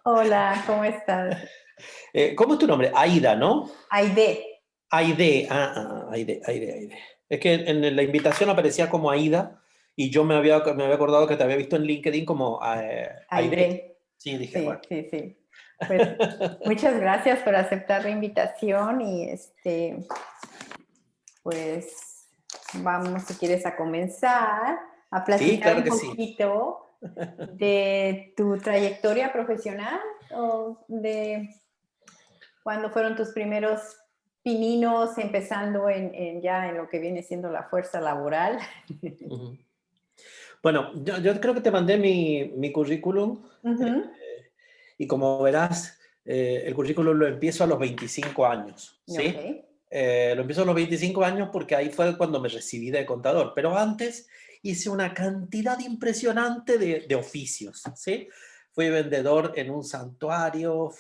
Hola, ¿cómo estás? ¿Cómo es tu nombre? Aida, ¿no? Aide. Aide, Aide, Aide, Aide. Es que en la invitación aparecía como Aida y yo me había acordado que te había visto en LinkedIn como Aide. Aide. Sí, dije, bueno. Sí, sí, sí. Pues muchas gracias por aceptar la invitación y pues vamos, si quieres, a comenzar a Sí, platicar claro un que sí. poquito de tu trayectoria profesional o de cuándo fueron tus primeros pininos empezando ya en lo que viene siendo la fuerza laboral. Ujú. Bueno, yo creo que te mandé mi currículum Ujú. y como verás, el currículum lo empiezo a los 25 años, Ok. ¿sí? Lo empiezo a los 25 años porque ahí fue cuando me recibí de contador, pero antes hice una cantidad impresionante de oficios, ¿sí? Fui vendedor en un santuario,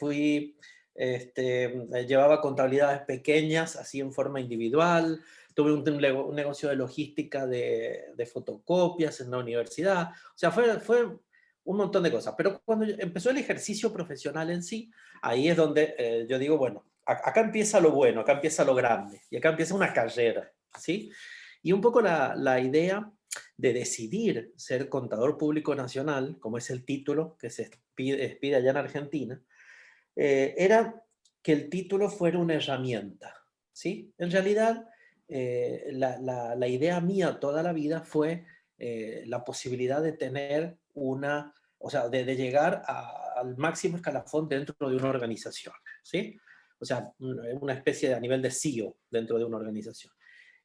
llevaba contabilidades pequeñas, así en forma individual, tuve un negocio de logística de fotocopias en la universidad, o sea, fue un montón de cosas, pero cuando empezó el ejercicio profesional en sí, ahí es donde yo digo, bueno, acá empieza lo bueno, acá empieza lo grande, y acá empieza una carrera, ¿sí? Y un poco la idea de decidir ser contador público nacional, como es el título que se expide allá en Argentina, era que el título fuera una herramienta, ¿sí? En realidad, la idea mía toda la vida fue la posibilidad de tener o sea, de llegar al máximo escalafón dentro de una organización, ¿sí? O sea, una especie de a nivel de CEO dentro de una organización.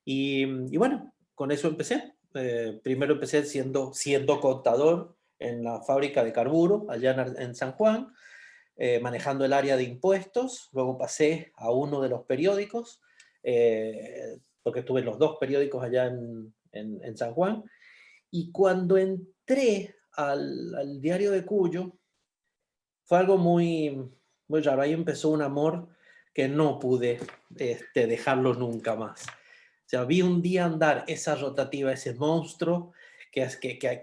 Y bueno, con eso empecé. Primero empecé siendo contador en la fábrica de carburo allá en San Juan, manejando el área de impuestos. Luego pasé a uno de los periódicos, porque estuve en los dos periódicos allá en San Juan. Y cuando entré al diario de Cuyo, fue algo muy raro. Ahí empezó un amor que no pude dejarlo nunca más. O sea, vi un día andar esa rotativa, ese monstruo, que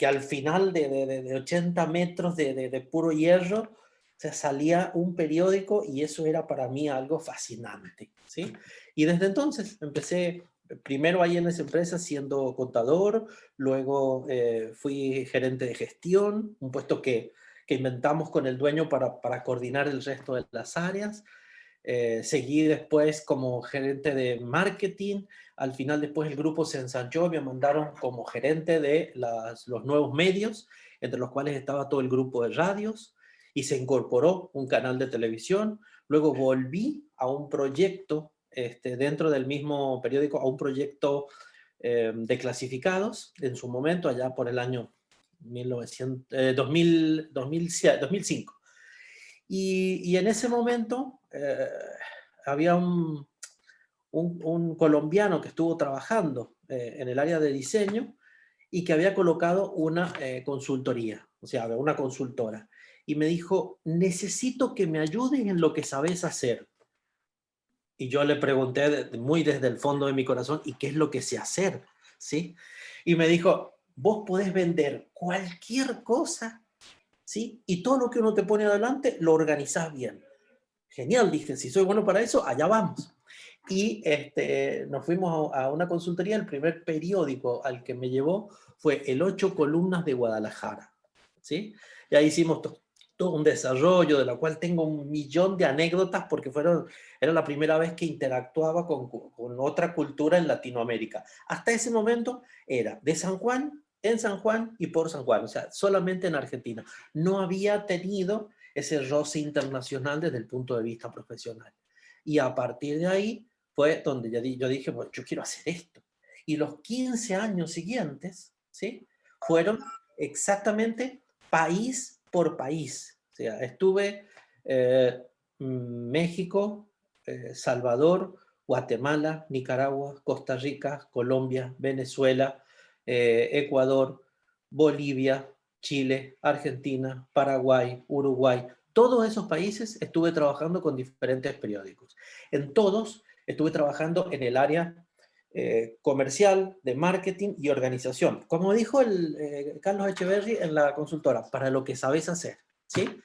al final de 80 metros de puro hierro, o sea, salía un periódico y eso era para mí algo fascinante, ¿sí? Y desde entonces empecé, primero ahí en esa empresa siendo contador, luego fui gerente de gestión, un puesto que inventamos con el dueño para coordinar el resto de las áreas. Seguí después como gerente de marketing. Al final después el grupo se ensanchó y me mandaron como gerente de los nuevos medios, entre los cuales estaba todo el grupo de radios, y se incorporó un canal de televisión. Luego volví a un proyecto dentro del mismo periódico, a un proyecto de clasificados en su momento, allá por el año 2005. Y en ese momento había un colombiano que estuvo trabajando en el área de diseño y que había colocado una consultoría, o sea, una consultora. Y me dijo, necesito que me ayuden en lo que sabes hacer. Y yo le pregunté muy desde el fondo de mi corazón, ¿y qué es lo que sé hacer? ¿Sí? Y me dijo, vos podés vender cualquier cosa, ¿sí? Y todo lo que uno te pone adelante lo organizás bien. Genial, dije, si soy bueno para eso, allá vamos. Y nos fuimos a una consultoría. El primer periódico al que me llevó fue el Ocho Columnas de Guadalajara, ¿sí? Y ahí hicimos todo un desarrollo de la cual tengo un millón de anécdotas porque era la primera vez que interactuaba con otra cultura en Latinoamérica. Hasta ese momento era de San Juan, en San Juan y por San Juan, o sea, solamente en Argentina. No había tenido ese roce internacional desde el punto de vista profesional. Y a partir de ahí fue donde yo dije, bueno, yo quiero hacer esto. Y los 15 años siguientes, ¿sí? Fueron exactamente país por país. O sea, estuve México, Salvador, Guatemala, Nicaragua, Costa Rica, Colombia, Venezuela, Ecuador, Bolivia, Chile, Argentina, Paraguay, Uruguay. Todos esos países estuve trabajando con diferentes periódicos. En todos estuve trabajando en el área comercial, de marketing y organización. Como dijo Carlos Echeverry en la consultora, para lo que sabes hacer, ¿sí?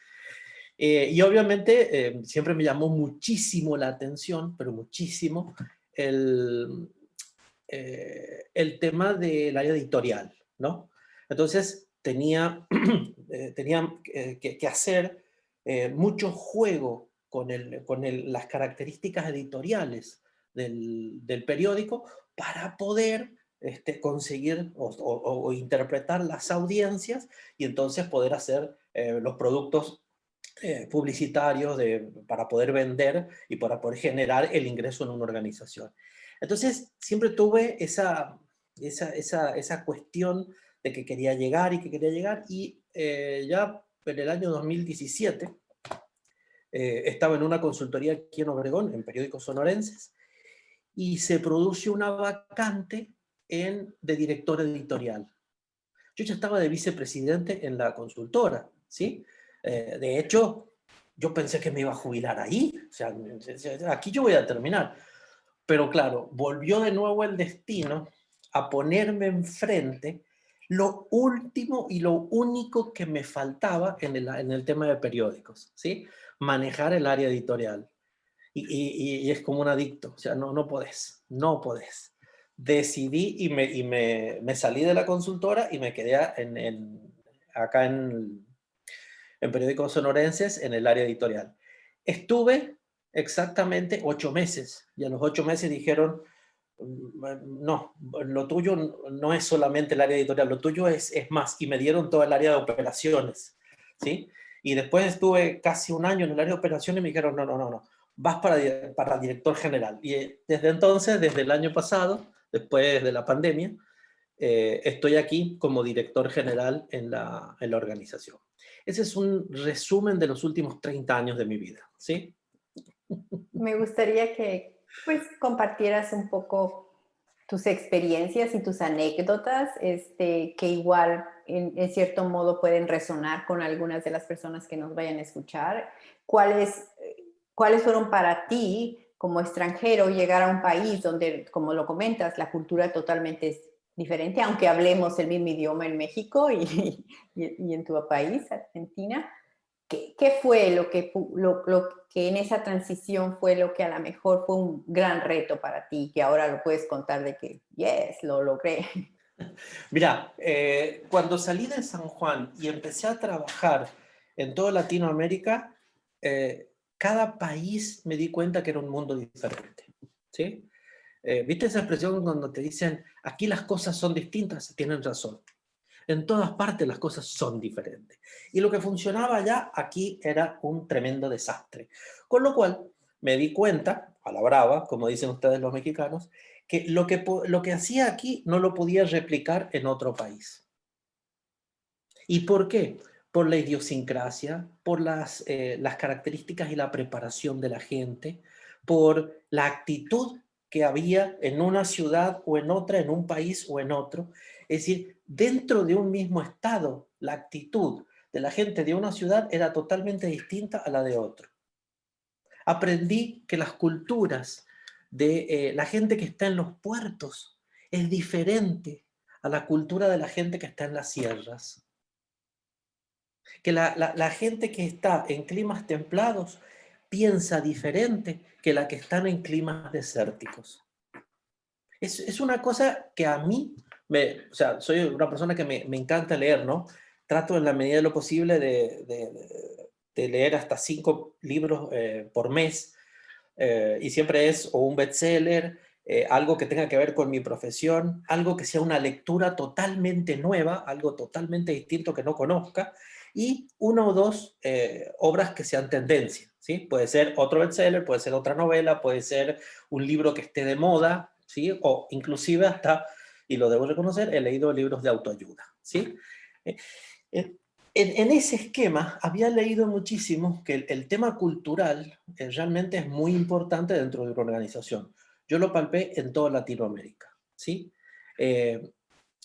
Y obviamente siempre me llamó muchísimo la atención, pero muchísimo, el, el tema del área editorial, ¿no? Entonces tenía, tenía que hacer mucho juego con las características editoriales del periódico para poder conseguir o interpretar las audiencias y entonces poder hacer los productos publicitarios para poder vender y para poder generar el ingreso en una organización. Entonces, siempre tuve esa cuestión de que quería llegar y que quería llegar, y ya en el año 2017 estaba en una consultoría aquí en Obregón, en Periódicos Sonorenses, y se produce una vacante de director editorial. Yo ya estaba de vicepresidente en la consultora, ¿sí? De hecho, yo pensé que me iba a jubilar ahí, o sea, aquí yo voy a terminar. Pero claro, volvió de nuevo el destino a ponerme enfrente lo último y lo único que me faltaba en el tema de periódicos, ¿sí? Manejar el área editorial. Y es como un adicto, o sea, no podés, no podés. Decidí me salí de la consultora y me quedé acá en Periódicos Sonorenses en el área editorial. Estuve exactamente 8 meses y a los 8 meses dijeron, no, lo tuyo no es solamente el área editorial, lo tuyo es más, y me dieron todo el área de operaciones, ¿sí? Y después estuve casi un año en el área de operaciones y me dijeron, no, vas para director general. Y desde entonces, desde el año pasado, después de la pandemia, estoy aquí como director general en la organización. Ese es un resumen de los últimos 30 años de mi vida, ¿sí? Me gustaría que pues compartieras un poco tus experiencias y tus anécdotas, que igual en cierto modo pueden resonar con algunas de las personas que nos vayan a escuchar. ¿Cuáles fueron para ti como extranjero llegar a un país donde, como lo comentas, la cultura totalmente es diferente, aunque hablemos el mismo idioma en México y en tu país, Argentina? ¿Qué fue lo que en esa transición fue lo que a lo mejor fue un gran reto para ti, que ahora lo puedes contar de que, yes, lo logré? Mira, cuando salí de San Juan y empecé a trabajar en toda Latinoamérica, cada país me di cuenta que era un mundo diferente, ¿sí? ¿Viste esa expresión cuando te dicen, aquí las cosas son distintas? Tienen razón. En todas partes las cosas son diferentes. Y lo que funcionaba allá, aquí era un tremendo desastre. Con lo cual, me di cuenta, a la brava, como dicen ustedes los mexicanos, que lo que hacía aquí no lo podía replicar en otro país. ¿Y por qué? Por la idiosincrasia, por las características y la preparación de la gente, por la actitud que había en una ciudad o en otra, en un país o en otro. Es decir, dentro de un mismo estado, la actitud de la gente de una ciudad era totalmente distinta a la de otro. Aprendí que las culturas de la gente que está en los puertos es diferente a la cultura de la gente que está en las sierras, que la gente que está en climas templados piensa diferente que la que están en climas desérticos. Es una cosa que a mí, o sea, soy una persona que me encanta leer, ¿no? Trato en la medida de lo posible de leer hasta 5 libros por mes, y siempre es o un bestseller, algo que tenga que ver con mi profesión, algo que sea una lectura totalmente nueva, algo totalmente distinto que no conozca, y una o dos obras que sean tendencia, ¿sí? Puede ser otro bestseller, puede ser otra novela, puede ser un libro que esté de moda, ¿sí? O inclusive hasta, y lo debo reconocer, he leído libros de autoayuda, ¿sí? Eh, en ese esquema había leído muchísimo que el tema cultural realmente es muy importante dentro de una organización. Yo lo palpé en toda Latinoamérica, ¿sí? Eh,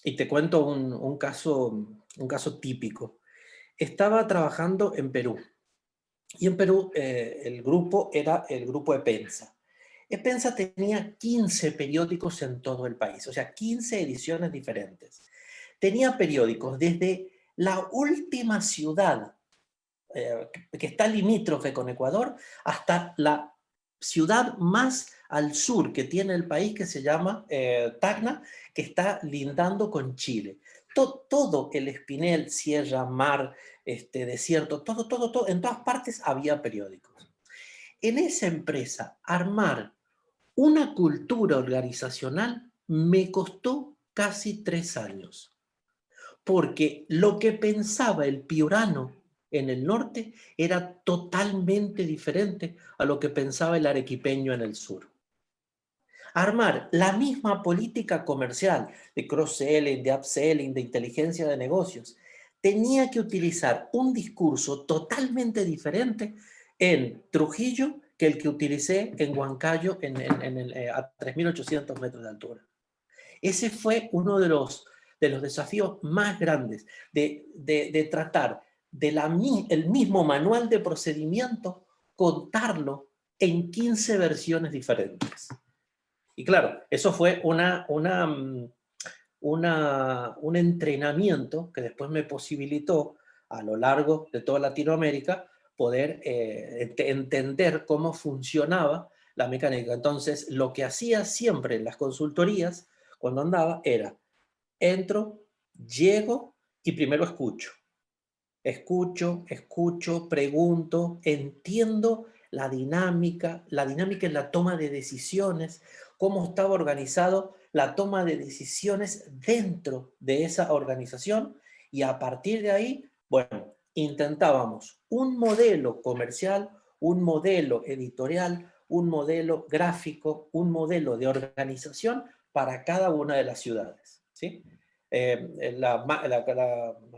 y te cuento un caso típico. Estaba trabajando en Perú, y en Perú el grupo era el grupo Epensa. Epensa tenía 15 periódicos en todo el país, o sea, 15 ediciones diferentes. Tenía periódicos desde la última ciudad que está limítrofe con Ecuador, hasta la ciudad más al sur que tiene el país, que se llama Tacna, que está lindando con Chile. Todo el Espinel, sierra, mar, desierto, todo, en todas partes había periódicos. En esa empresa, armar una cultura organizacional me costó casi 3 años, porque lo que pensaba el piurano en el norte era totalmente diferente a lo que pensaba el arequipeño en el sur. Armar la misma política comercial de cross-selling, de upselling, de inteligencia de negocios, tenía que utilizar un discurso totalmente diferente en Trujillo que el que utilicé en Huancayo a 3.800 metros de altura. Ese fue uno de los desafíos más grandes, de tratar el mismo manual de procedimiento, contarlo en 15 versiones diferentes. Y claro, eso fue un entrenamiento que después me posibilitó a lo largo de toda Latinoamérica poder entender cómo funcionaba la mecánica. Entonces, lo que hacía siempre en las consultorías, cuando andaba, era entro, llego y primero escucho. Escucho, pregunto, entiendo la dinámica en la toma de decisiones, cómo estaba organizado la toma de decisiones dentro de esa organización, y a partir de ahí, bueno, intentábamos un modelo comercial, un modelo editorial, un modelo gráfico, un modelo de organización para cada una de las ciudades, ¿sí? La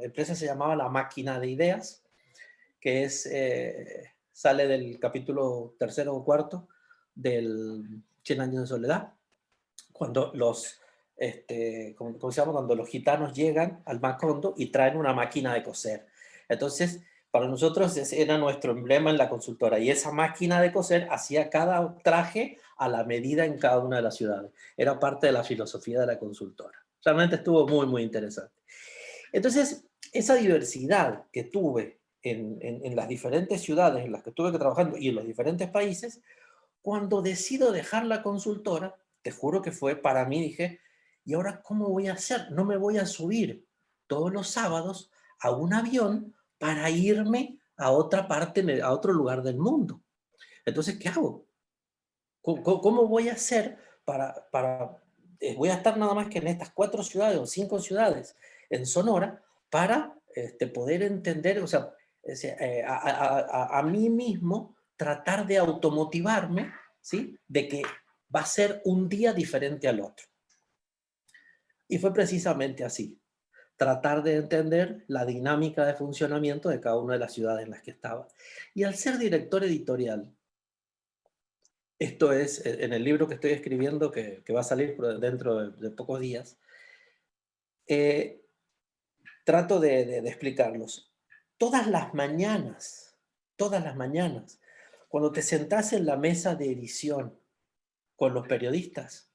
empresa se llamaba La Máquina de Ideas, que sale del capítulo tercero o cuarto del Cien Años de Soledad, cuando ¿cómo se llama? Cuando los gitanos llegan al Macondo y traen una máquina de coser. Entonces, para nosotros ese era nuestro emblema en la consultora, y esa máquina de coser hacía cada traje a la medida en cada una de las ciudades. Era parte de la filosofía de la consultora. Realmente estuvo muy, muy interesante. Entonces, esa diversidad que tuve en las diferentes ciudades en las que estuve trabajando y en los diferentes países, cuando decido dejar la consultora, te juro que fue para mí, dije, ¿y ahora cómo voy a hacer? No me voy a subir todos los sábados a un avión para irme a otra parte, a otro lugar del mundo. Entonces, ¿qué hago? ¿Cómo voy a hacer voy a estar nada más que en estas 4 ciudades o 5 ciudades en Sonora para poder entender, o sea, a mí mismo tratar de automotivarme, ¿sí? De que va a ser un día diferente al otro. Y fue precisamente así, tratar de entender la dinámica de funcionamiento de cada una de las ciudades en las que estaba. Y al ser director editorial, esto es en el libro que estoy escribiendo, que va a salir dentro de pocos días, eh, trato de explicarlos. Todas las mañanas, cuando te sentás en la mesa de edición con los periodistas,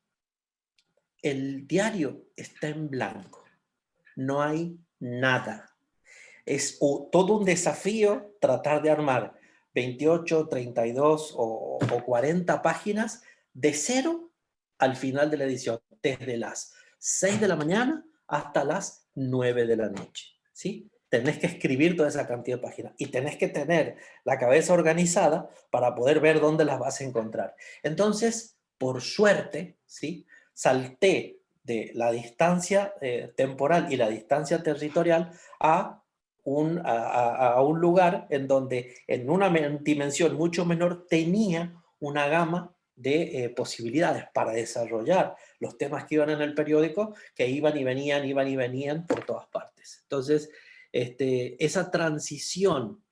el diario está en blanco. No hay nada. Es todo un desafío tratar de armar 28, 32 o 40 páginas de cero al final de la edición, desde las 6 de la mañana hasta las 9 de la noche, ¿sí? Tenés que escribir toda esa cantidad de páginas y tenés que tener la cabeza organizada para poder ver dónde las vas a encontrar. Entonces, por suerte, ¿sí? Salté de la distancia temporal y la distancia territorial a un lugar en donde en una dimensión mucho menor tenía una gama de posibilidades para desarrollar los temas que iban en el periódico, que iban y venían por todas partes. Entonces, esa transición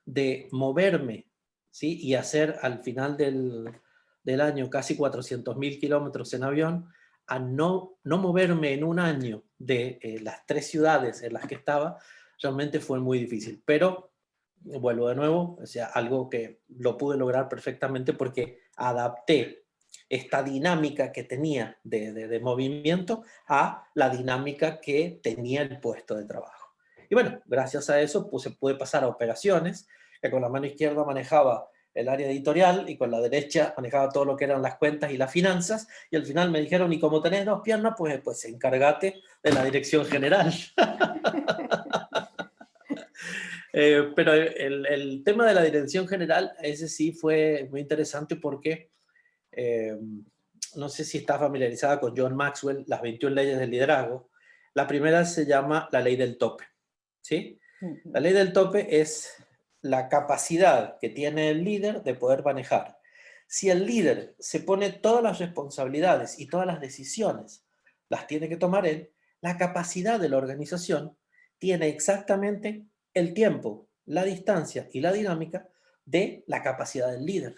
de moverme, ¿sí? Y hacer al final del año casi 400.000 kilómetros en avión, a no moverme en un año de las 3 ciudades en las que estaba, realmente fue muy difícil. Pero vuelvo de nuevo, o sea, algo que lo pude lograr perfectamente porque adapté esta dinámica que tenía de movimiento a la dinámica que tenía el puesto de trabajo. Y bueno, gracias a eso pude pasar a operaciones, que con la mano izquierda manejaba el área editorial y con la derecha manejaba todo lo que eran las cuentas y las finanzas, y al final me dijeron, y como tenés dos piernas, pues encárgate de la dirección general. Pero el tema de la dirección general, ese sí fue muy interesante porque no sé si está familiarizada con John Maxwell, las 21 leyes del liderazgo. La primera se llama la ley del tope, ¿sí? La ley del tope es la capacidad que tiene el líder de poder manejar. Si el líder se pone todas las responsabilidades y todas las decisiones, las tiene que tomar él, la capacidad de la organización tiene exactamente el tiempo, la distancia y la dinámica de la capacidad del líder.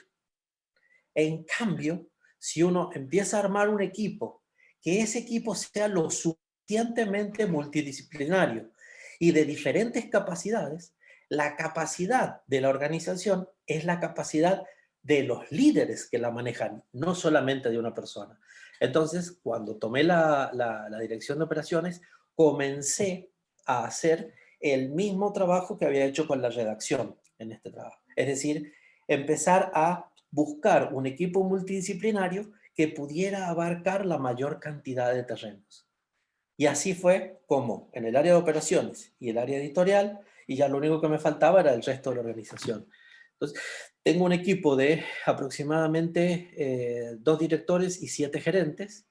En cambio, si uno empieza a armar un equipo, que ese equipo sea lo suficientemente multidisciplinario y de diferentes capacidades, la capacidad de la organización es la capacidad de los líderes que la manejan, no solamente de una persona. Entonces, cuando tomé la dirección de operaciones, comencé a hacer el mismo trabajo que había hecho con la redacción en este trabajo. Es decir, empezar a buscar un equipo multidisciplinario que pudiera abarcar la mayor cantidad de terrenos. Y así fue como en el área de operaciones y el área editorial, y ya lo único que me faltaba era el resto de la organización. Entonces, tengo un equipo de aproximadamente 2 directores y 7 gerentes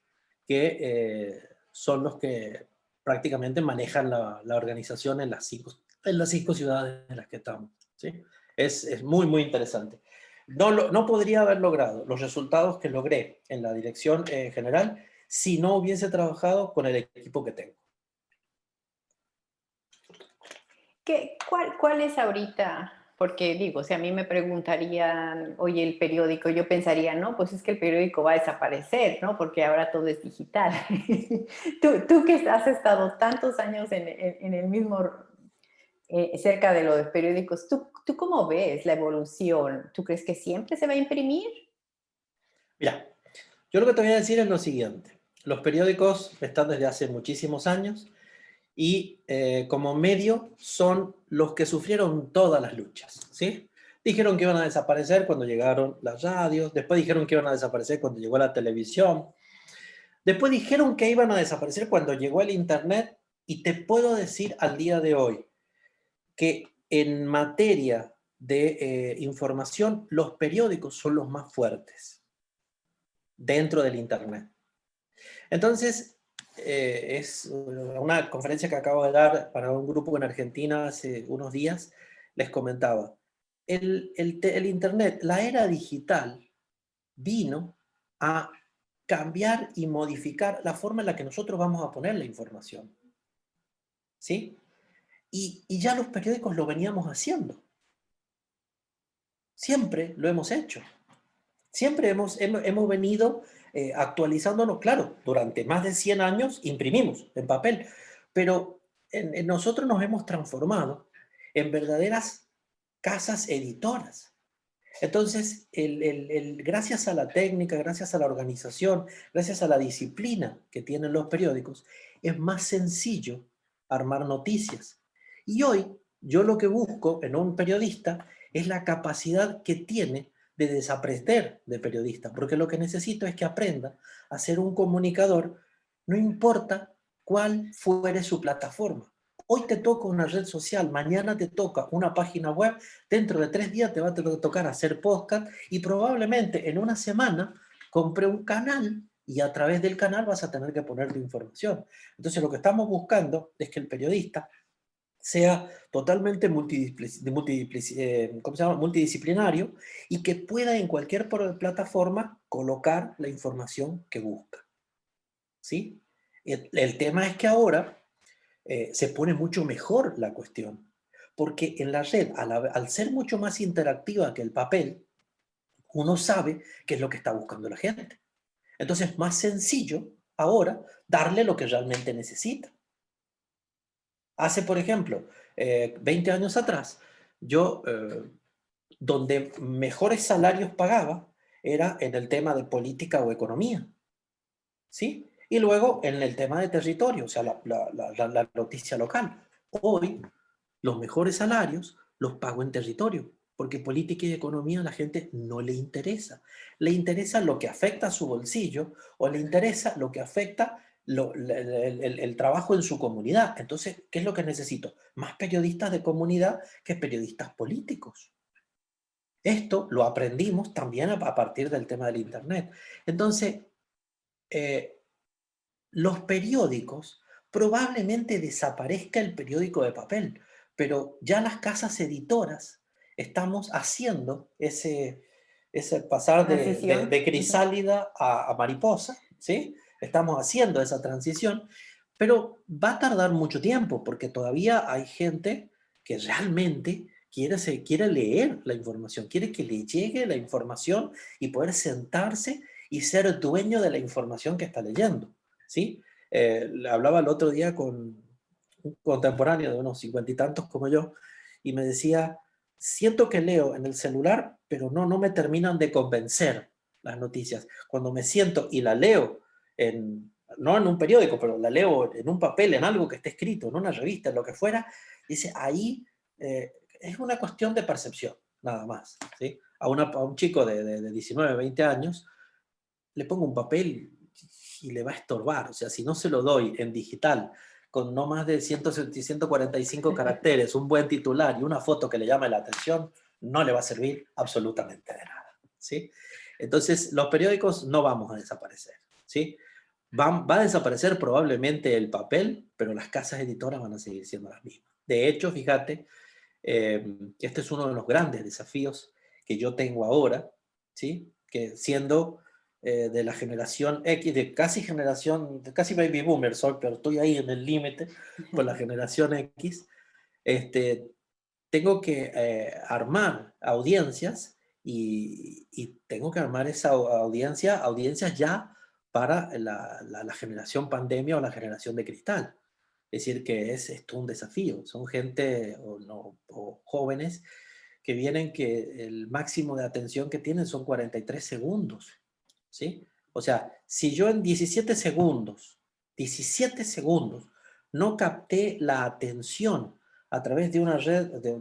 que son los que prácticamente manejan la organización en las 5 ciudades en las que estamos, ¿sí? Es muy, muy interesante. No podría haber logrado los resultados que logré en la dirección general si no hubiese trabajado con el equipo que tengo. ¿Cuál es ahorita? Porque digo, si a mí me preguntarían, oye, el periódico, yo pensaría, no, pues es que el periódico va a desaparecer, ¿no? Porque ahora todo es digital. Tú que has estado tantos años en el mismo, cerca de los periódicos, ¿tú cómo ves la evolución? ¿Tú crees que siempre se va a imprimir? Mira, yo lo que te voy a decir es lo siguiente. Los periódicos están desde hace muchísimos años y como medio son los que sufrieron todas las luchas, ¿sí? Dijeron que iban a desaparecer cuando llegaron las radios, después dijeron que iban a desaparecer cuando llegó la televisión, después dijeron que iban a desaparecer cuando llegó el internet, y te puedo decir al día de hoy que en materia de información los periódicos son los más fuertes dentro del internet. Entonces, es una conferencia que acabo de dar para un grupo en Argentina hace unos días, les comentaba, el Internet, la era digital, vino a cambiar y modificar la forma en la que nosotros vamos a poner la información, ¿sí? Y ya los periódicos lo veníamos haciendo, siempre lo hemos hecho. Siempre hemos venido actualizándonos, claro, durante más de 100 años imprimimos en papel, pero en nosotros nos hemos transformado en verdaderas casas editoras. Entonces, gracias a la técnica, gracias a la organización, gracias a la disciplina que tienen los periódicos, es más sencillo armar noticias. Y hoy yo lo que busco en un periodista es la capacidad que tiene de desaprender de periodista, porque lo que necesito es que aprenda a ser un comunicador, no importa cuál fuere su plataforma. Hoy te toca una red social, mañana te toca una página web, dentro de 3 días te va a tocar hacer podcast, y probablemente en una semana compré un canal y a través del canal vas a tener que poner tu información. Entonces lo que estamos buscando es que el periodista sea totalmente multidisciplinario y que pueda en cualquier plataforma colocar la información que busca, ¿sí? El tema es que ahora se pone mucho mejor la cuestión, porque en la red, al ser mucho más interactiva que el papel, uno sabe qué es lo que está buscando la gente. Entonces es más sencillo ahora darle lo que realmente necesita. Hace, por ejemplo, 20 años atrás, yo donde mejores salarios pagaba era en el tema de política o economía, ¿sí? Y luego en el tema de territorio, o sea, la noticia local. Hoy, los mejores salarios los pago en territorio, porque política y economía a la gente no le interesa. Le interesa lo que afecta a su bolsillo o le interesa lo que afecta el trabajo en su comunidad. Entonces, ¿qué es lo que necesito? Más periodistas de comunidad que periodistas políticos. Esto lo aprendimos también a partir del tema del Internet. Entonces, eh, los periódicos, probablemente desaparezca el periódico de papel, pero ya las casas editoras estamos haciendo ese pasar Transición. de crisálida a mariposa, ¿sí? Estamos haciendo esa transición, pero va a tardar mucho tiempo porque todavía hay gente que realmente quiere leer la información, quiere que le llegue la información y poder sentarse y ser dueño de la información que está leyendo. ¿Sí? Hablaba el otro día con un contemporáneo de unos 50 y tantos como yo, y me decía, siento que leo en el celular, pero no me terminan de convencer las noticias. Cuando me siento y la leo, no en un periódico, pero la leo en un papel, en algo que esté escrito, en una revista, en lo que fuera, dice, ahí es una cuestión de percepción, nada más. ¿Sí? A un chico de 19, 20 años, le pongo un papel y le va a estorbar. O sea, si no se lo doy en digital, con no más de 145 caracteres, un buen titular y una foto que le llame la atención, no le va a servir absolutamente de nada. ¿Sí? Entonces, los periódicos no vamos a desaparecer. ¿Sí? Va a desaparecer probablemente el papel, pero las casas editoras van a seguir siendo las mismas. De hecho, fíjate, este es uno de los grandes desafíos que yo tengo ahora, ¿sí? Que siendo de la generación X, de casi baby boomer soy, pero estoy ahí en el límite con la generación X, este, tengo que armar audiencias y tengo que armar esa audiencias ya para la generación pandemia o la generación de cristal. Es decir, que es esto un desafío. Son gente o jóvenes que vienen que el máximo de atención que tienen son 43 segundos. ¿Sí? O sea, si yo en 17 segundos, no capté la atención a través de una red, de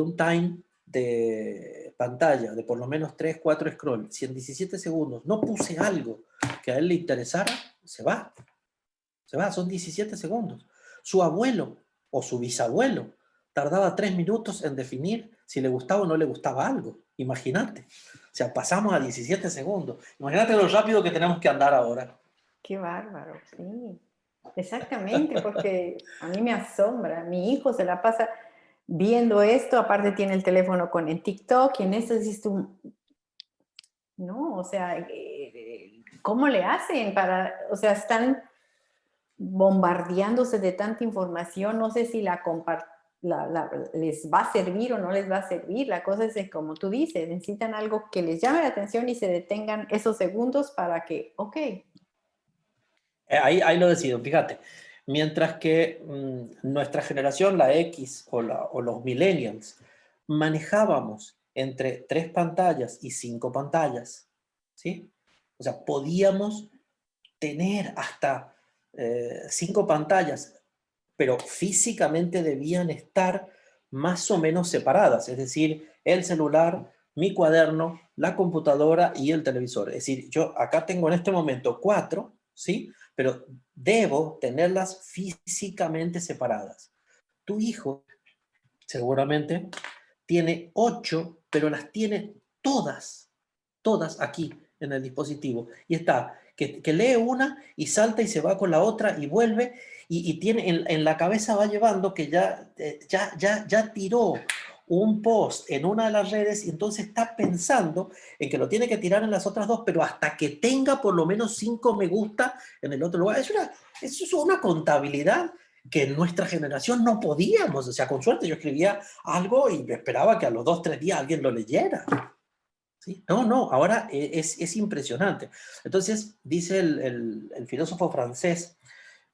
un time de pantalla de por lo menos 3 4 scrolls, si en 17 segundos no puse algo que a él le interesara, se va, son 17 segundos. Su abuelo o su bisabuelo tardaba 3 minutos en definir si le gustaba o no le gustaba algo. Imagínate. O sea, pasamos a 17 segundos. Imagínate lo rápido que tenemos que andar ahora. Qué bárbaro, sí. Exactamente, porque a mí me asombra. Mi hijo se la pasa viendo esto, aparte tiene el teléfono en TikTok y en eso dices tú, no, o sea, ¿cómo le hacen para, o sea, están bombardeándose de tanta información, no sé si les va a servir o no les va a servir. La cosa es como tú dices, necesitan algo que les llame la atención y se detengan esos segundos para que, ok. Ahí lo decido, fíjate. Mientras que nuestra generación, la X o los millennials, manejábamos entre 3 pantallas y 5 pantallas, ¿sí? O sea, podíamos tener hasta 5 pantallas, pero físicamente debían estar más o menos separadas, es decir, el celular, mi cuaderno, la computadora y el televisor. Es decir, yo acá tengo en este momento 4, ¿sí? Pero debo tenerlas físicamente separadas. Tu hijo seguramente tiene 8, pero las tiene todas aquí en el dispositivo. Y está, que lee una y salta y se va con la otra y vuelve y tiene en la cabeza va llevando que ya tiró un post en una de las redes y entonces está pensando en que lo tiene que tirar en las otras dos, pero hasta que tenga por lo menos 5 me gusta en el otro lugar. Eso es una contabilidad que en nuestra generación no podíamos. O sea, con suerte yo escribía algo y esperaba que a los 2, 3 días alguien lo leyera. ¿Sí? No, ahora es impresionante. Entonces, dice el filósofo francés,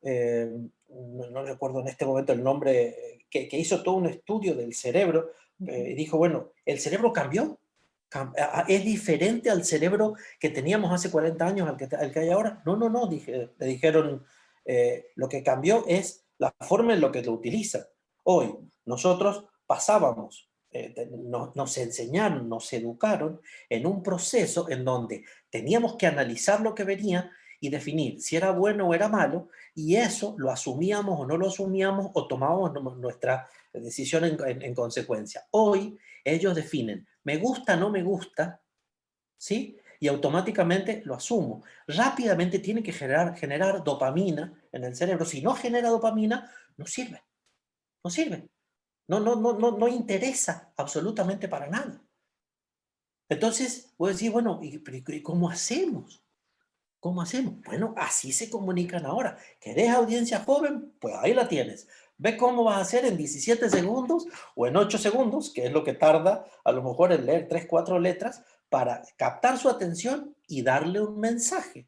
no recuerdo en este momento el nombre, que hizo todo un estudio del cerebro, dijo, bueno, el cerebro cambió, es diferente al cerebro que teníamos hace 40 años al que hay ahora. No, le dijeron Lo que cambió es la forma en la que lo utilizan. Hoy, nosotros pasábamos, nos enseñaron, nos educaron en un proceso en donde teníamos que analizar lo que venía y definir si era bueno o era malo, y eso lo asumíamos o no lo asumíamos o tomábamos nuestra decisión en consecuencia. Hoy ellos definen, me gusta, no me gusta, ¿sí? Y automáticamente lo asumo. Rápidamente tiene que generar dopamina en el cerebro. Si no genera dopamina, no sirve. No sirve. No interesa absolutamente para nada. Entonces, voy a decir, bueno, ¿y cómo hacemos? ¿Cómo hacemos? Bueno, así se comunican ahora. ¿Querés audiencia joven? Pues ahí la tienes. Ve cómo vas a hacer en 17 segundos o en 8 segundos, que es lo que tarda a lo mejor en leer 3, 4 letras, para captar su atención y darle un mensaje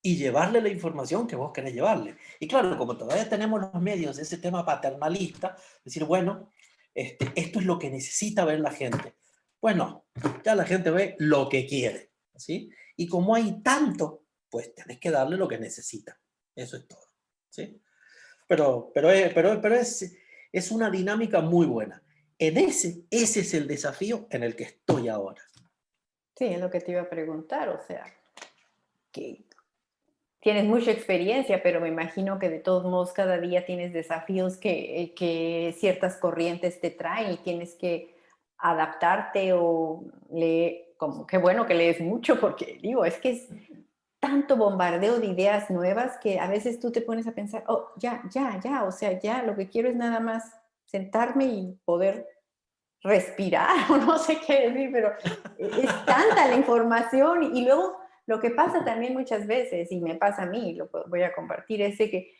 y llevarle la información que vos querés llevarle. Y claro, como todavía tenemos los medios de ese tema paternalista, decir, bueno, esto es lo que necesita ver la gente. Bueno, ya la gente ve lo que quiere, ¿sí? Y como hay tanto, pues tenés que darle lo que necesita. Eso es todo, ¿sí? Pero es una dinámica muy buena. Ese es el desafío en el que estoy ahora. Sí, es lo que te iba a preguntar, o sea, que tienes mucha experiencia, pero me imagino que de todos modos cada día tienes desafíos que ciertas corrientes te traen y tienes que adaptarte o leer, como qué bueno que lees mucho, porque digo, es que es tanto bombardeo de ideas nuevas que a veces tú te pones a pensar, oh, ya, o sea, ya, lo que quiero es nada más sentarme y poder respirar o no sé qué decir, pero es tanta la información y luego lo que pasa también muchas veces, y me pasa a mí, voy a compartir, es de que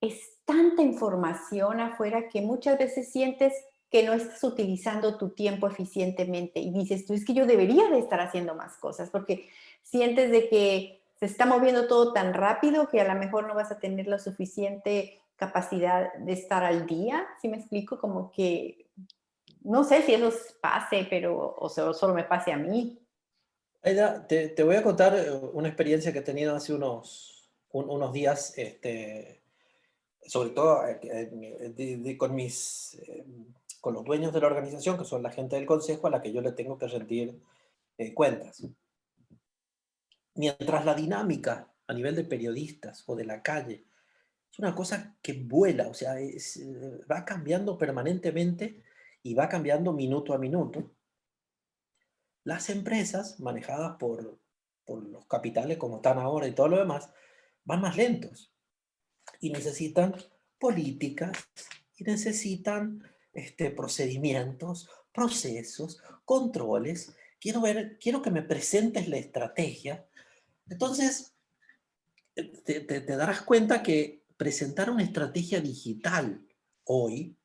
es tanta información afuera que muchas veces sientes que no estás utilizando tu tiempo eficientemente y dices tú, es que yo debería de estar haciendo más cosas porque sientes de que se está moviendo todo tan rápido que a lo mejor no vas a tener la suficiente capacidad de estar al día, ¿sí me explico? Como que no sé si eso pase, pero o sea, solo me pase a mí. Aida, te voy a contar una experiencia que he tenido hace unos días, sobre todo con los dueños de la organización, que son la gente del consejo a la que yo le tengo que rendir cuentas. Mientras la dinámica a nivel de periodistas o de la calle es una cosa que vuela, o sea, va cambiando permanentemente y va cambiando minuto a minuto. Las empresas manejadas por los capitales como están ahora y todo lo demás, van más lentos y necesitan políticas y necesitan procedimientos, procesos, controles. Quiero que me presentes la estrategia. Entonces, te darás cuenta que presentar una estrategia digital hoy,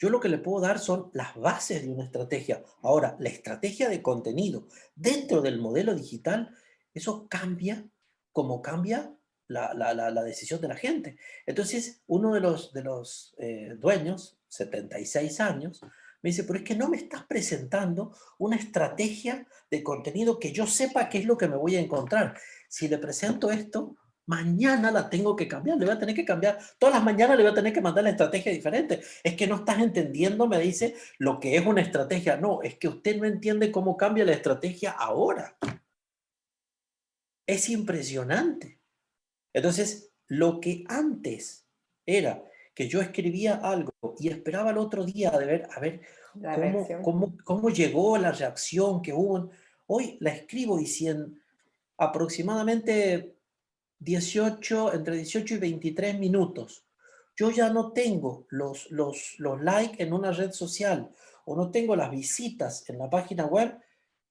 yo lo que le puedo dar son las bases de una estrategia. Ahora, la estrategia de contenido dentro del modelo digital, eso cambia como cambia la decisión de la gente. Entonces, uno de los dueños, 76 años, me dice, pero es que no me estás presentando una estrategia de contenido que yo sepa qué es lo que me voy a encontrar. Si le presento esto, mañana la tengo que cambiar, le voy a tener que cambiar. Todas las mañanas le voy a tener que mandar la estrategia diferente. Es que no estás entendiendo, me dice, lo que es una estrategia. No, es que usted no entiende cómo cambia la estrategia ahora. Es impresionante. Entonces, lo que antes era que yo escribía algo y esperaba el otro día de ver, a ver La cómo, reacción. cómo, cómo llegó la reacción que hubo. Hoy la escribo y si en aproximadamente entre 18 y 23 minutos, yo ya no tengo los likes en una red social o no tengo las visitas en la página web,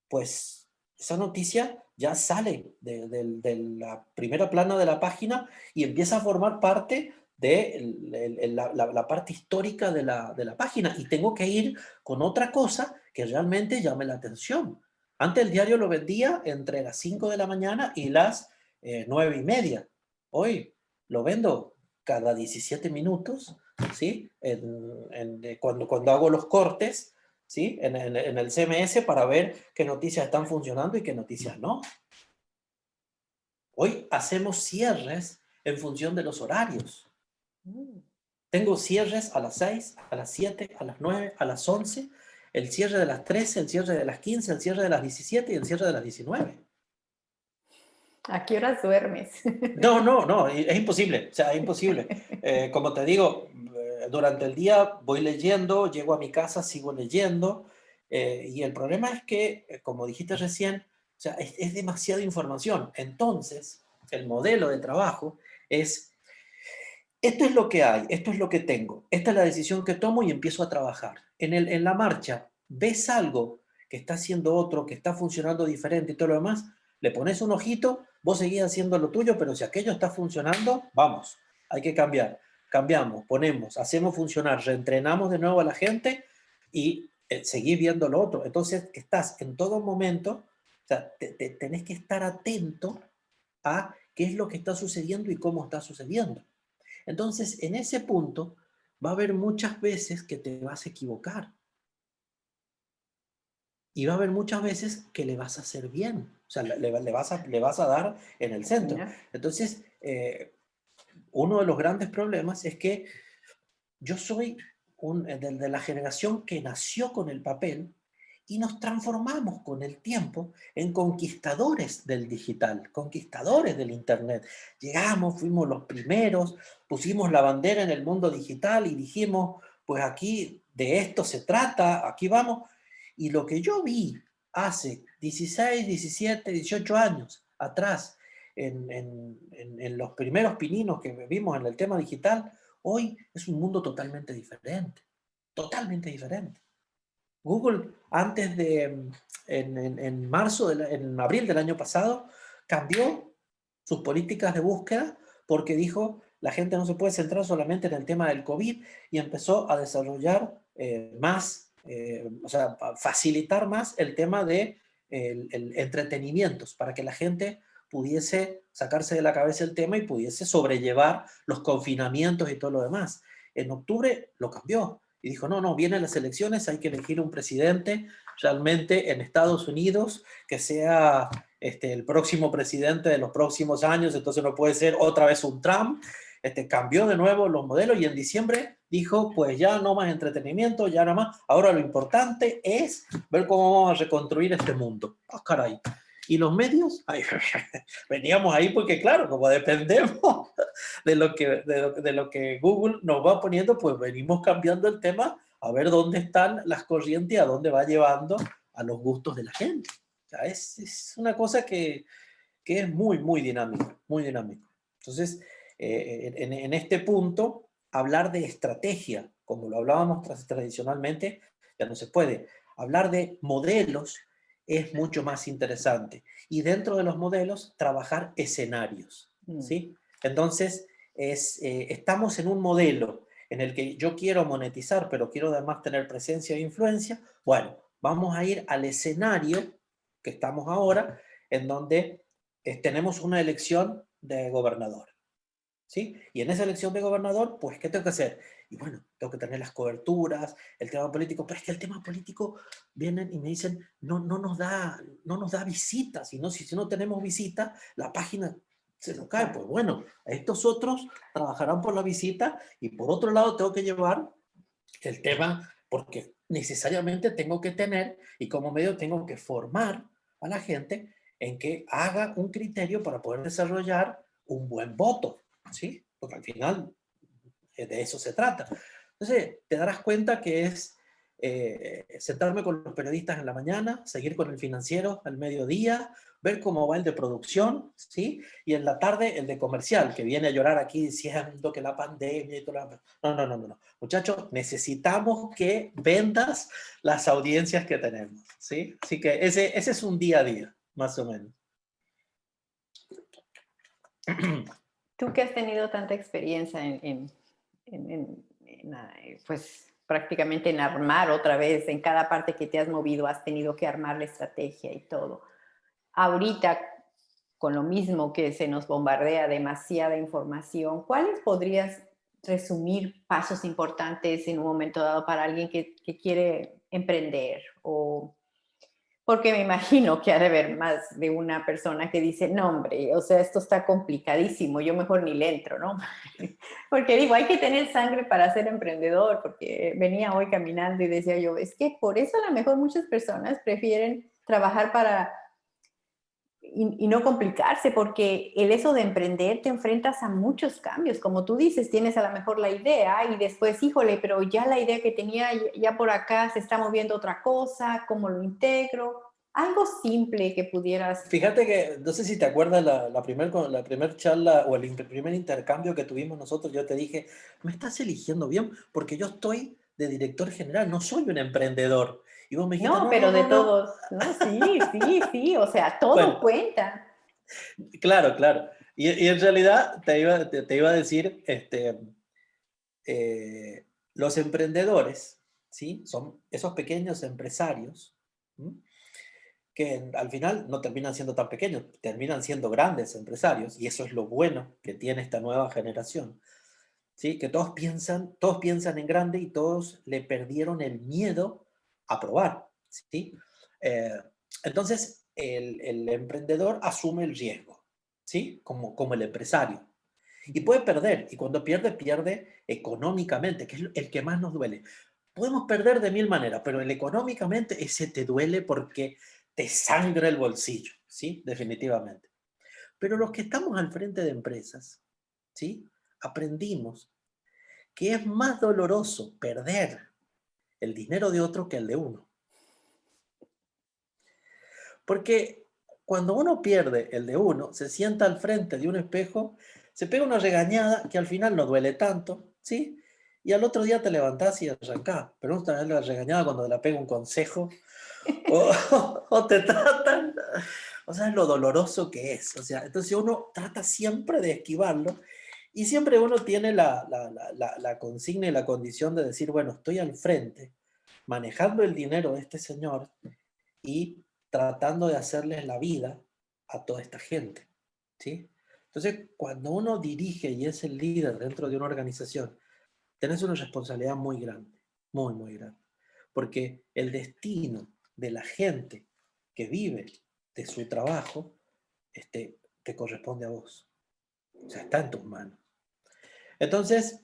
pues esa noticia ya sale de la primera plana de la página y empieza a formar parte de la parte histórica de la página y tengo que ir con otra cosa que realmente llame la atención. Antes el diario lo vendía entre las 5 de la mañana y las 9:30. Hoy lo vendo cada 17 minutos, ¿sí? Cuando hago los cortes, ¿sí? En el CMS para ver qué noticias están funcionando y qué noticias no. Hoy hacemos cierres en función de los horarios. Mm. Tengo cierres a las 6, a las 7, a las 9, a las 11, el cierre de las 13, el cierre de las 15, el cierre de las 17 y el cierre de las 19. ¿A qué horas duermes? No, no, no, es imposible, o sea, es imposible. Como te digo, durante el día voy leyendo, llego a mi casa, sigo leyendo, y el problema es que, como dijiste recién, o sea, es demasiada información. Entonces, el modelo de trabajo es, esto es lo que hay, esto es lo que tengo, esta es la decisión que tomo y empiezo a trabajar. En la marcha, ves algo que está haciendo otro, que está funcionando diferente y todo lo demás, le pones un ojito, vos seguís haciendo lo tuyo, pero si aquello está funcionando, vamos, hay que cambiar. Cambiamos, ponemos, hacemos funcionar, reentrenamos de nuevo a la gente y seguís viendo lo otro. Entonces, estás en todo momento, o sea, tenés que estar atento a qué es lo que está sucediendo y cómo está sucediendo. Entonces, en ese punto, va a haber muchas veces que te vas a equivocar y va a haber muchas veces que le vas a hacer bien, o sea, le vas a dar en el centro. Ya. Entonces, uno de los grandes problemas es que yo soy de la generación que nació con el papel y nos transformamos con el tiempo en conquistadores del digital, conquistadores del Internet. Llegamos, fuimos los primeros, pusimos la bandera en el mundo digital y dijimos, pues aquí de esto se trata, aquí vamos. Y lo que yo vi hace 16, 17, 18 años atrás, en los primeros pininos que vimos en el tema digital, hoy es un mundo totalmente diferente, totalmente diferente. Google antes de, en marzo, en abril del año pasado, cambió sus políticas de búsqueda porque dijo la gente no se puede centrar solamente en el tema del COVID y empezó a desarrollar más, o sea, facilitar más el tema de el entretenimientos para que la gente pudiese sacarse de la cabeza el tema y pudiese sobrellevar los confinamientos y todo lo demás. En octubre lo cambió y dijo, no, no, vienen las elecciones, hay que elegir un presidente realmente en Estados Unidos que sea el próximo presidente de los próximos años, entonces no puede ser otra vez un Trump. Cambió de nuevo los modelos y en diciembre dijo, pues ya no más entretenimiento, ya nada más, ahora lo importante es ver cómo vamos a reconstruir este mundo. ¡Ah, caray! Y los medios, ay, veníamos ahí porque claro, como dependemos de lo que Google nos va poniendo, pues venimos cambiando el tema a ver dónde están las corrientes y a dónde va llevando a los gustos de la gente. O sea, es una cosa que es muy, muy dinámico, muy dinámico. Entonces, en este punto, hablar de estrategia, como lo hablábamos tradicionalmente, ya no se puede. Hablar de modelos es mucho más interesante. Y dentro de los modelos, trabajar escenarios, Mm. ¿sí? Entonces, estamos en un modelo en el que yo quiero monetizar, pero quiero además tener presencia e influencia. Bueno, vamos a ir al escenario que estamos ahora, en donde tenemos una elección de gobernador, ¿sí? Y en esa elección de gobernador, pues, ¿qué tengo que hacer? Y bueno, tengo que tener las coberturas, el tema político, pero es que el tema político vienen y me dicen, no, no nos da visitas, y no, si no tenemos visita, la página se nos cae. Pues bueno, estos otros trabajarán por la visita y por otro lado tengo que llevar el tema porque necesariamente tengo que tener y como medio tengo que formar a la gente en que haga un criterio para poder desarrollar un buen voto, ¿sí? Porque al final de eso se trata. Entonces, te darás cuenta que es sentarme con los periodistas en la mañana, seguir con el financiero al mediodía, ver cómo va el de producción, ¿sí? Y en la tarde el de comercial, que viene a llorar aquí diciendo que la pandemia y todo lo... No, no, no, no, no. Muchachos, necesitamos que vendas las audiencias que tenemos, ¿sí? Así que ese es un día a día, más o menos. Tú que has tenido tanta experiencia pues prácticamente en armar otra vez, en cada parte que te has movido, has tenido que armar la estrategia y todo. Ahorita, con lo mismo que se nos bombardea demasiada información, ¿cuáles podrías resumir pasos importantes en un momento dado para alguien que quiere emprender? Porque me imagino que ha de haber más de una persona que dice, no, hombre, o sea, esto está complicadísimo, yo mejor ni le entro, ¿no? Porque digo, hay que tener sangre para ser emprendedor, porque venía hoy caminando y decía yo, es que por eso a lo mejor muchas personas prefieren trabajar para y no complicarse, porque el eso de emprender te enfrentas a muchos cambios. Como tú dices, tienes a lo mejor la idea y después, híjole, pero ya la idea que tenía, ya por acá se está moviendo otra cosa, ¿cómo lo integro? Algo simple que pudieras... Fíjate que, no sé si te acuerdas la primer charla o el primer intercambio que tuvimos nosotros, yo te dije, me estás eligiendo bien porque yo estoy de director general, no soy un emprendedor. Y vos me dijiste, No, no, no, pero de no, no. todos, no, sí, sí, sí, o sea, todo Bueno, cuenta. claro, claro. Y en realidad te iba a decir, los emprendedores, ¿sí? Son esos pequeños empresarios, ¿m? Que al final no terminan siendo tan pequeños, terminan siendo grandes empresarios, y eso es lo bueno que tiene esta nueva generación, ¿sí? Que todos piensan en grande y todos le perdieron el miedo a probar, ¿sí? Eh, entonces, el emprendedor asume el riesgo, ¿sí? Como el empresario. Y puede perder, y cuando pierde, pierde económicamente, que es el que más nos duele. Podemos perder de mil maneras, pero el económicamente ese te duele porque te sangra el bolsillo, ¿sí? Definitivamente. Pero los que estamos al frente de empresas, ¿sí? Aprendimos que es más doloroso perder el dinero de otro que el de uno. Porque cuando uno pierde el de uno, se sienta al frente de un espejo, se pega una regañada que al final no duele tanto, ¿sí? Y al otro día te levantás y arrancás. Pero no te la regañada cuando te la pega un consejo o, o te tratan. O sea, es lo doloroso que es. O sea, entonces uno trata siempre de esquivarlo y siempre uno tiene la consigna y la condición de decir, bueno, estoy al frente, manejando el dinero de este señor y tratando de hacerles la vida a toda esta gente, ¿sí? Entonces, cuando uno dirige y es el líder dentro de una organización, tenés una responsabilidad muy grande, muy, muy grande, porque el destino de la gente que vive de su trabajo, te corresponde a vos, o sea, está en tus manos. Entonces,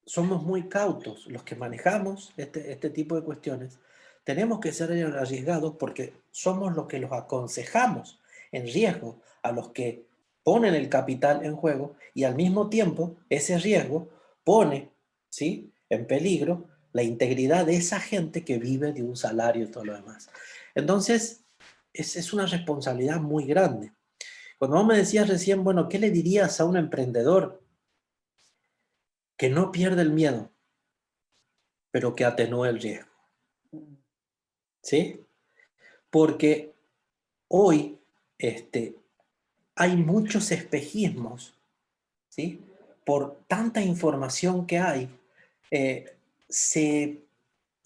somos muy cautos los que manejamos este tipo de cuestiones. Tenemos que ser arriesgados porque somos los que los aconsejamos en riesgo a los que ponen el capital en juego y al mismo tiempo ese riesgo pone, ¿sí?, en peligro la integridad de esa gente que vive de un salario y todo lo demás. Entonces, es una responsabilidad muy grande. Cuando vos me decías recién, bueno, ¿qué le dirías a un emprendedor que no pierde el miedo, pero que atenúe el riesgo? ¿Sí? Porque hoy hay muchos espejismos, ¿sí? Por tanta información que hay, eh, se,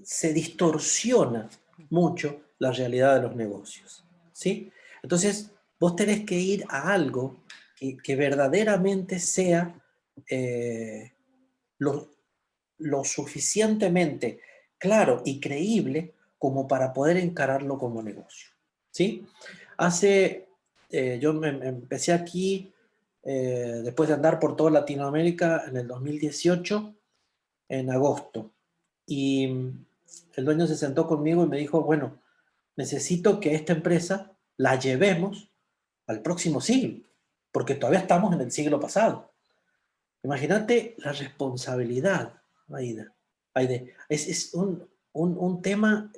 se distorsiona mucho la realidad de los negocios, ¿sí? Entonces, vos tenés que ir a algo que verdaderamente sea eh, lo, lo suficientemente claro y creíble como para poder encararlo como negocio, ¿sí? Hace, yo me empecé aquí, después de andar por toda Latinoamérica en el 2018, en agosto, y el dueño se sentó conmigo y me dijo, bueno, necesito que esta empresa la llevemos al próximo siglo, porque todavía estamos en el siglo pasado. Imagínate la responsabilidad, Aida. Aide. Es un tema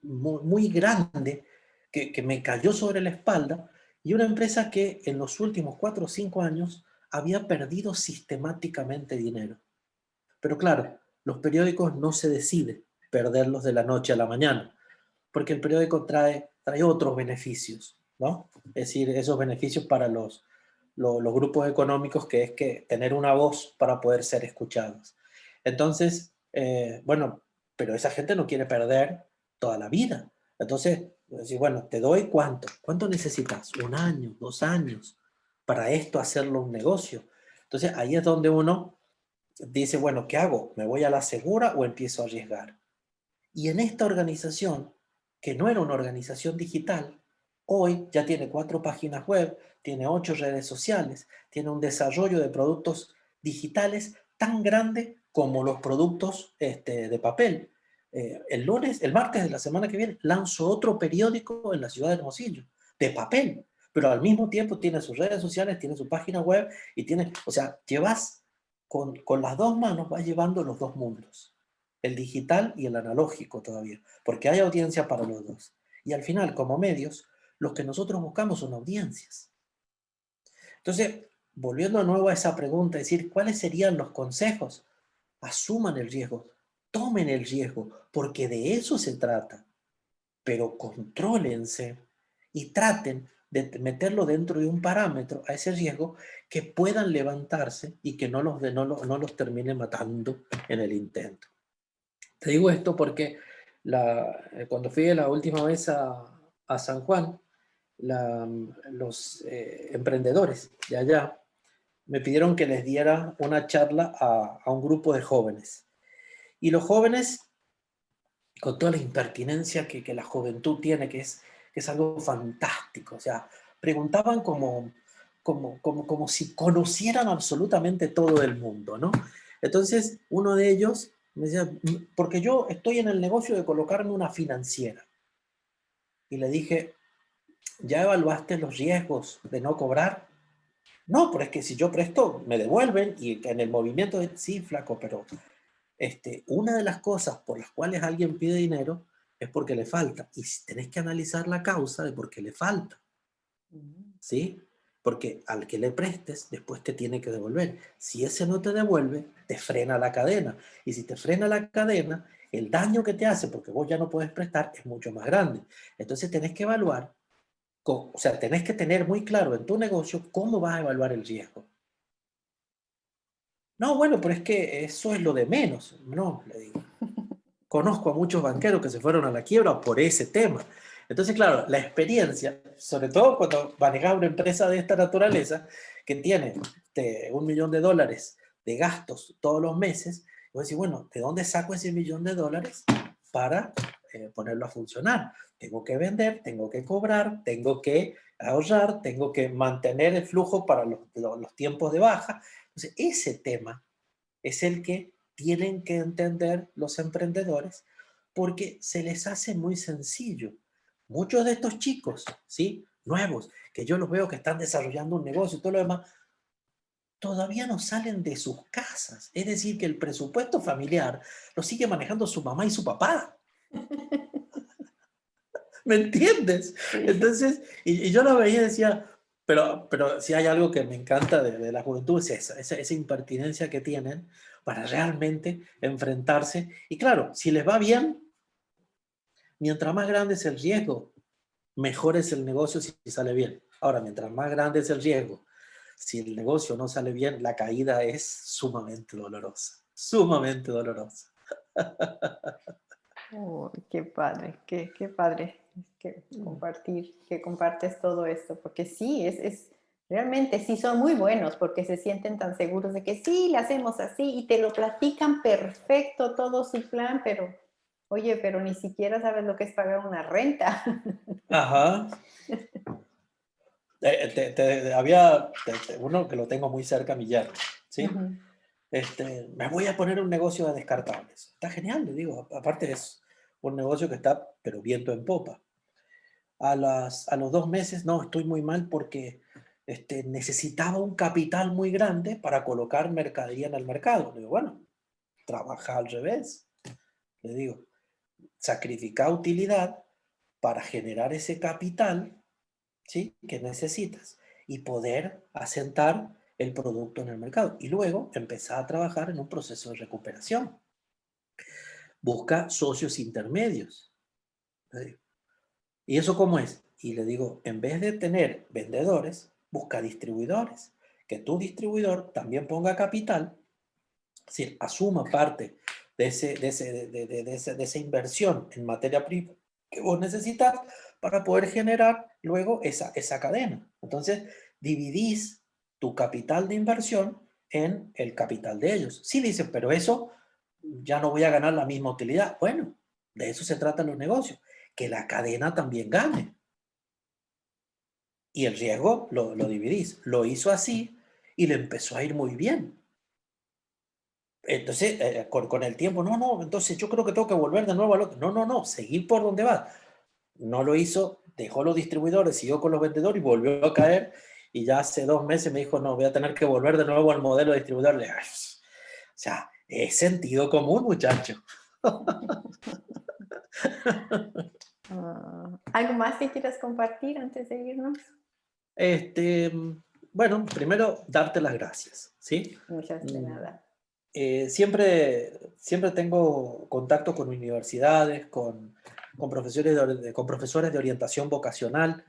muy, muy grande que me cayó sobre la espalda y una empresa que en los últimos 4 o 5 años había perdido sistemáticamente dinero. Pero claro, los periódicos no se deciden perderlos de la noche a la mañana, porque el periódico trae otros beneficios, ¿no? Es decir, esos beneficios para los grupos económicos, que es que tener una voz para poder ser escuchados. Entonces, bueno, pero esa gente no quiere perder toda la vida. Entonces, decir, bueno, te doy cuánto necesitas, 1 año, 2 años, para esto hacerlo un negocio. Entonces, ahí es donde uno dice, bueno, ¿qué hago? ¿Me voy a la segura o empiezo a arriesgar? Y en esta organización que no era una organización digital, hoy ya tiene 4 páginas web, tiene 8 redes sociales, tiene un desarrollo de productos digitales tan grande como los productos de papel. El martes de la semana que viene, lanzo otro periódico en la ciudad de Hermosillo, de papel, pero al mismo tiempo tiene sus redes sociales, tiene su página web y tiene, o sea, llevas con las dos manos, vas llevando los dos mundos, el digital y el analógico todavía, porque hay audiencia para los dos. Y al final, como medios, los que nosotros buscamos son audiencias. Entonces, volviendo de nuevo a esa pregunta, es decir, ¿cuáles serían los consejos? Asuman el riesgo, tomen el riesgo, porque de eso se trata, pero contrólense y traten de meterlo dentro de un parámetro a ese riesgo que puedan levantarse y que no los termine matando en el intento. Te digo esto porque cuando fui la última vez a San Juan, los emprendedores de allá me pidieron que les diera una charla a un grupo de jóvenes. Y los jóvenes, con toda la impertinencia que la juventud tiene, que es algo fantástico, o sea, preguntaban como si conocieran absolutamente todo el mundo, ¿no? Entonces, uno de ellos me decía, porque yo estoy en el negocio de colocarme una financiera. Y le dije, ¿ya evaluaste los riesgos de no cobrar? No, pero es que si yo presto, me devuelven y en el movimiento de, sí, flaco, pero una de las cosas por las cuales alguien pide dinero es porque le falta. Y tenés que analizar la causa de por qué le falta, ¿sí? Porque al que le prestes, después te tiene que devolver. Si ese no te devuelve, te frena la cadena. Y si te frena la cadena, el daño que te hace, porque vos ya no puedes prestar, es mucho más grande. Entonces tenés que evaluar, o sea, tenés que tener muy claro en tu negocio cómo vas a evaluar el riesgo. No, bueno, pero es que eso es lo de menos. No, le digo. Conozco a muchos banqueros que se fueron a la quiebra por ese tema. Entonces, claro, la experiencia, sobre todo cuando manejas una empresa de esta naturaleza, que tiene $1 millón de gastos todos los meses, vos decís, bueno, ¿de dónde saco ese $1 millón para ponerlo a funcionar? Tengo que vender, tengo que cobrar, tengo que ahorrar, tengo que mantener el flujo para los tiempos de baja. Entonces, ese tema es el que tienen que entender los emprendedores porque se les hace muy sencillo. Muchos de estos chicos, ¿sí? Nuevos, que yo los veo que están desarrollando un negocio y todo lo demás, todavía no salen de sus casas. Es decir, que el presupuesto familiar lo sigue manejando su mamá y su papá. ¿Me entiendes? Sí. Entonces, y yo lo veía y decía, pero si hay algo que me encanta de la juventud es esa impertinencia que tienen para realmente enfrentarse. Y claro, si les va bien, mientras más grande es el riesgo, mejor es el negocio si sale bien. Ahora, mientras más grande es el riesgo, si el negocio no sale bien, la caída es sumamente dolorosa, sumamente dolorosa. Oh, qué padre, qué padre que compartes todo esto, porque sí, realmente sí son muy buenos porque se sienten tan seguros de que sí, le hacemos así y te lo platican perfecto todo su plan, pero oye, pero ni siquiera sabes lo que es pagar una renta. Ajá. Uno que lo tengo muy cerca, mi yerno, ¿sí? Ujú. Me voy a poner un negocio de descartables. Está genial, le digo. Aparte es un negocio que está, pero viento en popa. A los 2 meses, no, estoy muy mal porque necesitaba un capital muy grande para colocar mercadería en el mercado. Le digo, bueno, trabaja al revés. Le digo, sacrifica utilidad para generar ese capital, ¿sí? Que necesitas y poder asentar el producto en el mercado. Y luego empezar a trabajar en un proceso de recuperación. Busca socios intermedios. ¿Y eso cómo es? Y le digo, en vez de tener vendedores, busca distribuidores. Que tu distribuidor también ponga capital, es decir, asuma parte de esa inversión en materia prima que vos necesitas para poder generar luego esa cadena. Entonces, dividís tu capital de inversión en el capital de ellos. Sí dicen, pero eso ya no voy a ganar la misma utilidad. Bueno, de eso se tratan los negocios, que la cadena también gane. Y el riesgo lo dividís. Lo hizo así y le empezó a ir muy bien. Entonces, con el tiempo, no, entonces yo creo que tengo que volver de nuevo al otro. No, seguir por donde va. No lo hizo, dejó los distribuidores, siguió con los vendedores y volvió a caer. Y ya hace 2 meses me dijo, no, voy a tener que volver de nuevo al modelo de distribuidor. O sea, es sentido común, muchacho. ¿Algo más que quieras compartir antes de irnos? Este, bueno, primero, darte las gracias, ¿sí? Muchas de nada. Siempre tengo contacto con universidades, con profesores de orientación vocacional,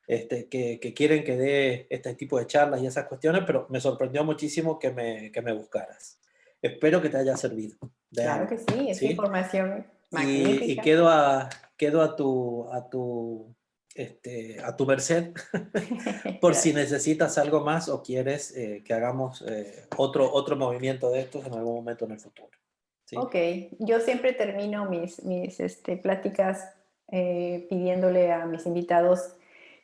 que quieren que dé este tipo de charlas y esas cuestiones, pero me sorprendió muchísimo que me buscaras. Espero que te haya servido de Claro algo, que sí, es ¿sí? información Y magnífica. quedo a tu merced por si Gracias. necesitas algo más o quieres que hagamos otro movimiento de estos en algún momento en el futuro. ¿Sí? Ok, yo siempre termino mis pláticas pidiéndole a mis invitados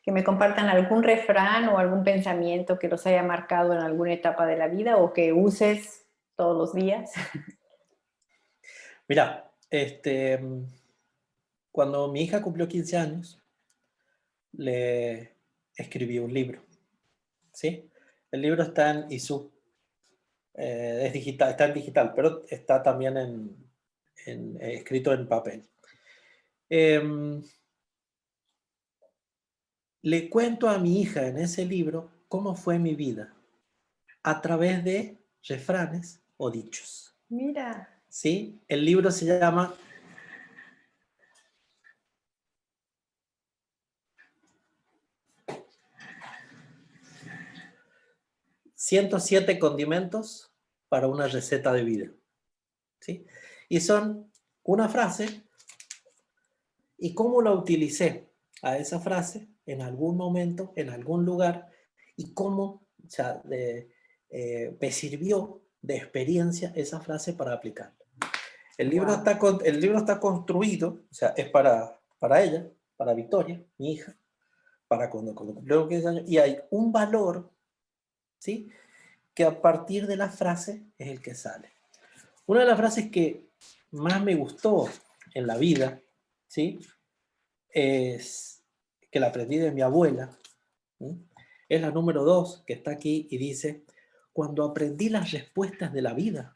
que me compartan algún refrán o algún pensamiento que los haya marcado en alguna etapa de la vida o que uses todos los días. Mira, cuando mi hija cumplió 15 años, le escribí un libro, ¿sí? El libro está en ISU, es digital, está en digital, pero está también escrito en papel. Le cuento a mi hija en ese libro cómo fue mi vida a través de refranes o dichos. Mira, ¿Sí? El libro se llama «107 condimentos para una receta de vida». ¿Sí? Y son una frase y cómo la utilicé a esa frase en algún momento, en algún lugar, y cómo, o sea, me sirvió de experiencia esa frase para aplicarla. El libro está construido, o sea, es para ella, para Victoria, mi hija, para cuando cumplió 15 años, y hay un valor, ¿sí? Que a partir de la frase es el que sale. Una de las frases que más me gustó en la vida, ¿sí? Es que la aprendí de mi abuela, ¿sí? Es la número 2 que está aquí y dice: cuando aprendí las respuestas de la vida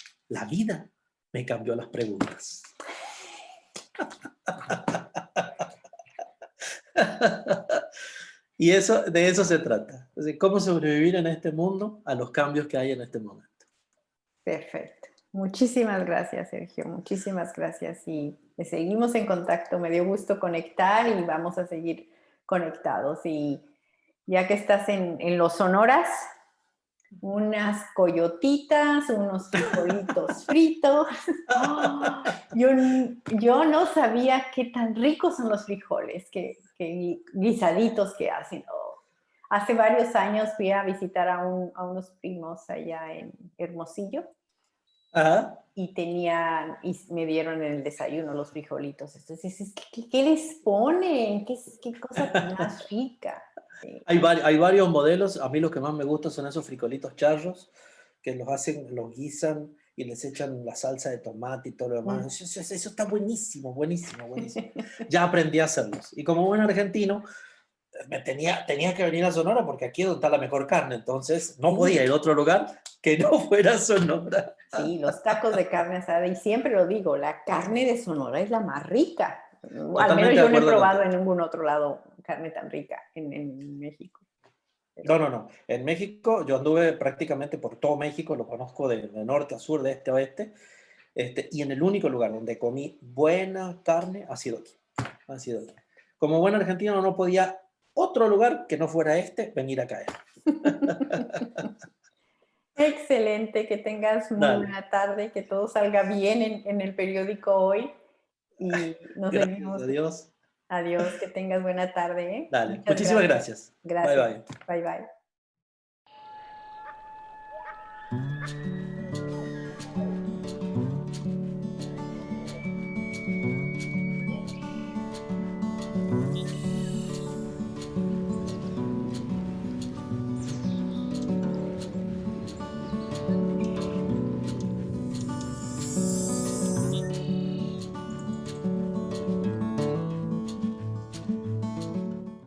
me cambió las preguntas. Y de eso se trata. Es decir, cómo sobrevivir en este mundo a los cambios que hay en este momento. perfecto. Muchísimas gracias, Sergio. Muchísimas gracias. Y seguimos en contacto. Me dio gusto conectar y vamos a seguir conectados. Y ya que estás en los Sonoras, unas coyotitas, unos frijolitos fritos. ¡Oh! Yo no sabía qué tan ricos son los frijoles, que guisaditos que hacen. Oh. Hace varios años fui a visitar a unos primos allá en Hermosillo. Ajá. Y me dieron en el desayuno los frijolitos. Entonces, ¿qué les ponen? ¿Qué cosa tan más rica? Sí. Hay varios modelos. A mí los que más me gustan son esos frijolitos charros, que los guisan y les echan la salsa de tomate y todo lo demás. Eso está buenísimo, buenísimo, buenísimo. Ya aprendí a hacerlos. Y como buen argentino, tenía que venir a Sonora porque aquí es donde está la mejor carne. Entonces, no podía ir a otro lugar que no fuera Sonora. Sí, los tacos de carne asada. Y siempre lo digo, la carne de Sonora es la más rica. Al menos Totalmente de yo no he acuerdo probado contigo. en ningún otro lado carne tan rica en México. No. En México, yo anduve prácticamente por todo México, lo conozco de norte a sur, de este a oeste, y en el único lugar donde comí buena carne ha sido aquí. Ha sido aquí. Como buen argentino no podía otro lugar que no fuera venir a caer. Excelente, que tengas muy Dale. buena tarde, que todo salga bien en el periódico hoy y nos Gracias seguimos. a Dios. Adiós, que tengas buena tarde. ¿Eh? Dale. Muchas Muchísimas gracias. gracias. Bye Gracias. bye. Bye bye.